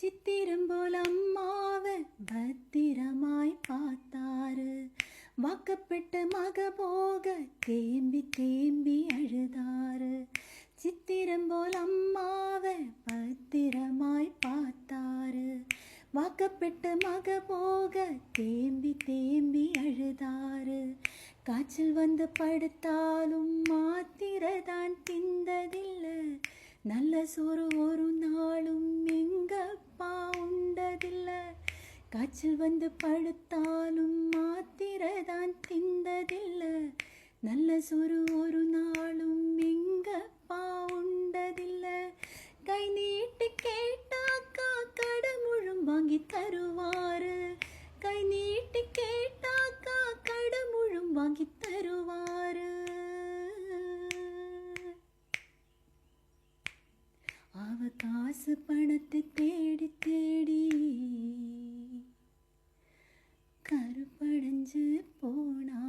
சித்திரம் போல் அம்மாவை பத்திரமாய் பார்த்தாரு. வாக்கப்பட்ட மக போக தேம்பி தேம்பி அழுதாரு. சித்திரம் போல் அம்மாவை பத்திரமாய் பார்த்தாரு. வாக்கப்பட்ட மக போக தேம்பி தேம்பி அழுதாரு. காய்ச்சல் வந்து படுத்தாலும் மாத்திரதான் திந்ததில்லை. நல்ல சோறு ஒரு நாளும் எங்கப்பா உண்டதில்லை. காய்ச்சல் வந்து படுத்தாலும் மாத்திரதான் திந்ததில்லை. நல்ல சோறு ஒரு நாளும் எங்கப்பா உண்டதில்லை. கை நீட்டி கேட்டாக்கா கடமுழும் வாங்கி தருவாரு. கை நீட்டி கேட்டாக்கா கடமுழும் வாங்கி தருவாரு. அவ காசு பணத்தை தேடி தேடி கருப்படைஞ்சு போனா.